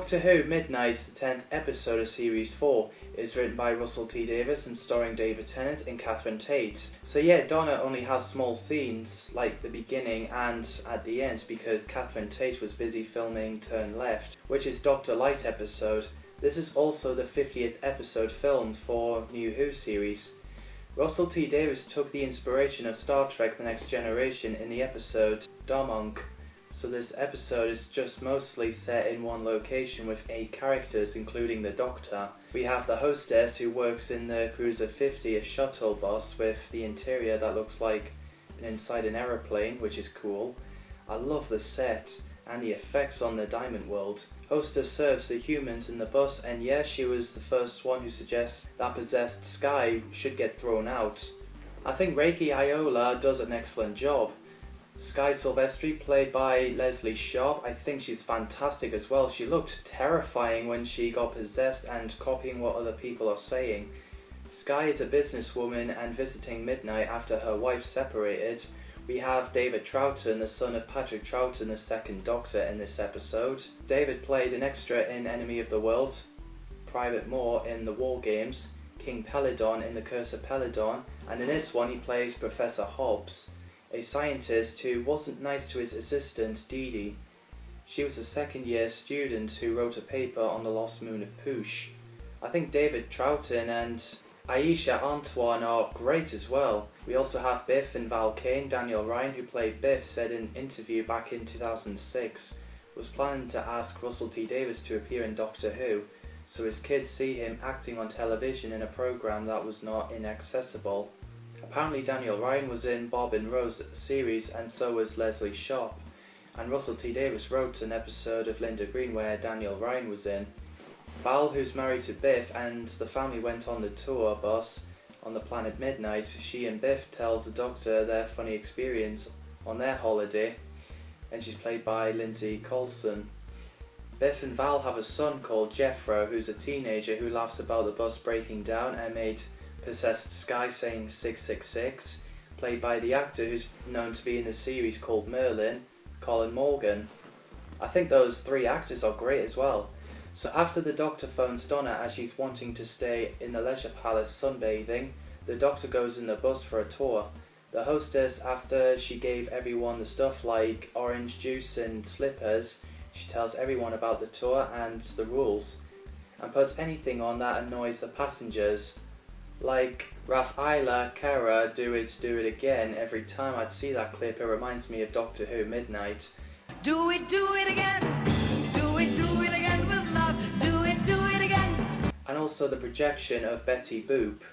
Doctor Who Midnight, the 10th episode of Series 4, is written by Russell T Davies and starring David Tennant and Catherine Tate. So yeah, Donna only has small scenes, like the beginning and at the end, because Catherine Tate was busy filming Turn Left, which is Dr. Light episode. This is also the 50th episode filmed for New Who series. Russell T Davies took the inspiration of Star Trek The Next Generation in the episode Darmok. So this episode is just mostly set in one location with 8 characters, including the Doctor. We have the hostess who works in the Cruiser 50, a shuttle bus with the interior that looks like inside an aeroplane, which is cool. I love the set and the effects on the Diamond World. Hostess serves the humans in the bus, and yeah, she was the first one who suggests that possessed Skye should get thrown out. I think Reiki Iola does an excellent job. Skye Silvestri, played by Leslie Sharp, I think she's fantastic as well. She looked terrifying when she got possessed and copying what other people are saying. Skye is a businesswoman and visiting Midnight after her wife separated. We have David Troughton, the son of Patrick Troughton, the second Doctor, in this episode. David played an extra in Enemy of the World, Private Moore in The War Games, King Peladon in The Curse of Peladon, and in this one he plays Professor Hobbs, a scientist who wasn't nice to his assistant, Dee Dee. She was a second-year student who wrote a paper on the lost moon of Poosh. I think David Troughton and Aisha Antoine are great as well. We also have Biff and Val Kane. Daniel Ryan, who played Biff, said in an interview back in 2006, was planning to ask Russell T Davies to appear in Doctor Who, so his kids see him acting on television in a programme that was not inaccessible. Apparently Daniel Ryan was in Bob and Rose series, and so was Leslie Sharp. And Russell T Davies wrote an episode of Linda Green where Daniel Ryan was in. Val, who's married to Biff, and the family went on the tour bus on the planet Midnight. She and Biff tells the Doctor their funny experience on their holiday, and she's played by Lindsay Coulson. Biff and Val have a son called Jethro, who's a teenager who laughs about the bus breaking down and made possessed Skye saying 666, played by the actor who's known to be in the series called Merlin, Colin Morgan. I think those 3 actors are great as well. So after the Doctor phones Donna as she's wanting to stay in the Leisure Palace sunbathing, the Doctor goes in the bus for a tour. The hostess, after she gave everyone the stuff like orange juice and slippers, she tells everyone about the tour and the rules, and puts anything on that annoys the passengers. Like Rafaela Cara, do it again. Every time I'd see that clip, it reminds me of Doctor Who Midnight. Do it again. Do it again with love. Do it again. And also the projection of Betty Boop.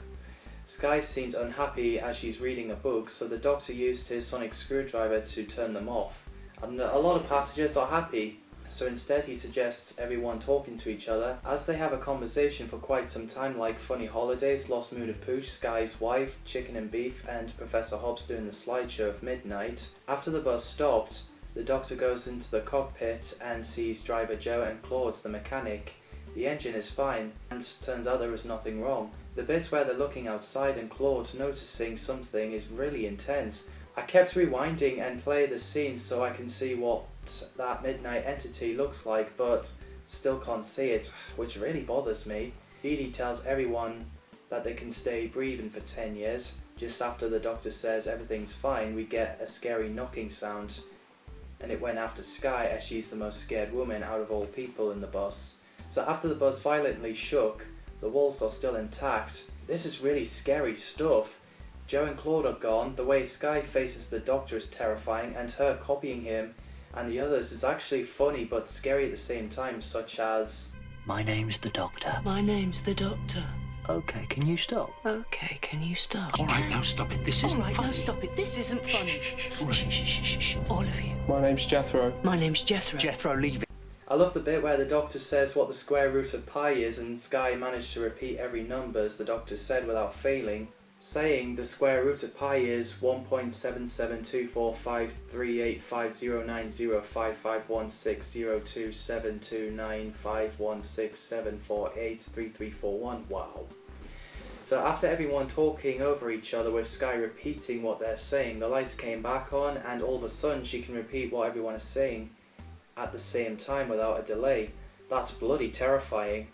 Skye seemed unhappy as she's reading a book, so the Doctor used his sonic screwdriver to turn them off. And a lot of passengers are happy. So instead he suggests everyone talking to each other as they have a conversation for quite some time, like Funny Holidays, Lost Moon of Poosh, Skye's wife, Chicken and Beef, and Professor Hobbs doing the slideshow of Midnight. After the bus stopped, the Doctor goes into the cockpit and sees driver Joe and Claude, the mechanic. The engine is fine, and turns out there is nothing wrong. The bit where they're looking outside and Claude noticing something is really intense. I kept rewinding and play the scene so I can see what that Midnight entity looks like, but still can't see it, which really bothers me. Dee Dee tells everyone that they can stay breathing for 10 years. Just after the Doctor says everything's fine, we get a scary knocking sound, and it went after Skye as she's the most scared woman out of all people in the bus. So after the bus violently shook, the walls are still intact. This is really scary stuff. Joe and Claude are gone. The way Skye faces the Doctor is terrifying, and her copying him and the others is actually funny but scary at the same time, such as, "My name's the Doctor." My name's the Doctor. Okay, can you stop? Okay, can you stop? All right, now stop it. This isn't All right, funny. now stop it. This isn't funny. Shh. All of you. My name's Jethro. My name's Jethro. Jethro, leave it. I love the bit where the Doctor says what the square root of pi is, and Skye managed to repeat every number as the Doctor said without failing, saying the square root of pi is 1.772453850905160272951674833341. Wow. So after everyone talking over each other with Skye repeating what they're saying, the lights came back on, and all of a sudden she can repeat what everyone is saying at the same time without a delay. That's bloody terrifying.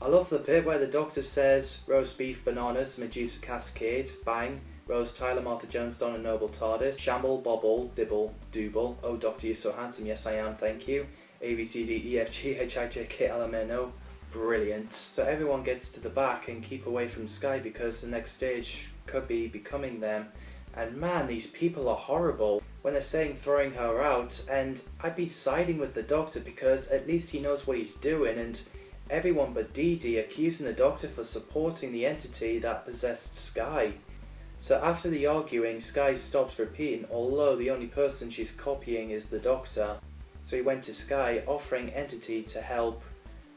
I love the bit where the Doctor says roast beef, bananas, Medusa Cascade, bang, Rose Tyler, Martha Jones, Donna Noble, TARDIS, Shamble, Bobble, Dibble, Dooble, oh Doctor you're so handsome, yes I am, thank you, A B C D E F G H I J K L M N O, brilliant. So everyone gets to the back and keep away from Sky because the next stage could be becoming them. And man, these people are horrible. When they're saying throwing her out, and I'd be siding with the Doctor because at least he knows what he's doing, and everyone but Dee Dee accusing the Doctor for supporting the entity that possessed Sky. So after the arguing, Sky stops repeating, although the only person she's copying is the Doctor. So he went to Sky, offering Entity to help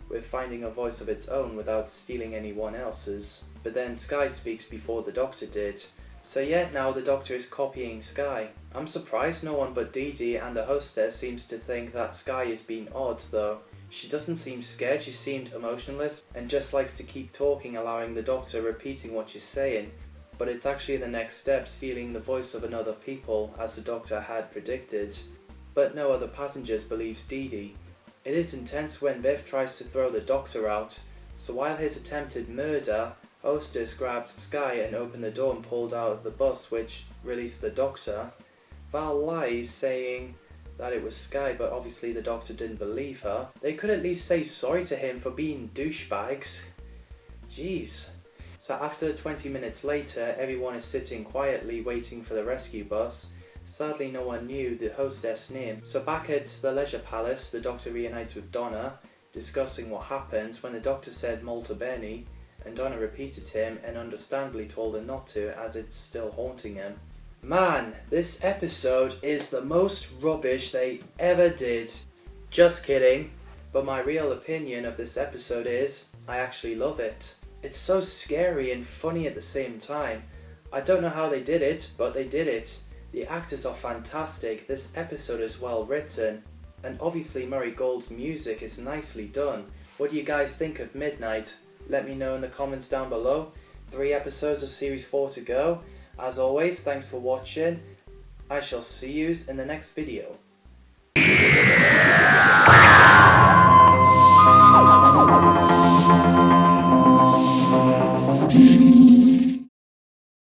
with finding a voice of its own without stealing anyone else's. But then Sky speaks before the Doctor did. So yeah, now the Doctor is copying Sky. I'm surprised no one but Dee Dee and the hostess seems to think that Sky is being odd though. She doesn't seem scared, she seemed emotionless and just likes to keep talking, allowing the Doctor repeating what she's saying. But it's actually the next step, stealing the voice of another people, as the Doctor had predicted. But no other passengers believes Dee Dee. It is intense when Viv tries to throw the Doctor out, so while his attempted murder, hostess grabbed Sky and opened the door and pulled out of the bus, which released the Doctor. Val lies, saying that it was Sky, but obviously the Doctor didn't believe her. They could at least say sorry to him for being douchebags. Jeez. So after 20 minutes later, everyone is sitting quietly waiting for the rescue bus. Sadly no one knew the hostess' name. So back at the Leisure Palace, the Doctor reunites with Donna, discussing what happened when the Doctor said Molto Bene, and Donna repeated him and understandably told her not to, as it's still haunting him. Man, this episode is the most rubbish they ever did. Just kidding. But my real opinion of this episode is, I actually love it. It's so scary and funny at the same time. I don't know how they did it, but they did it. The actors are fantastic, this episode is well written, and obviously Murray Gold's music is nicely done. What do you guys think of Midnight? Let me know in the comments down below. 3 episodes of Series 4 to go. As always, thanks for watching. I shall see yous in the next video.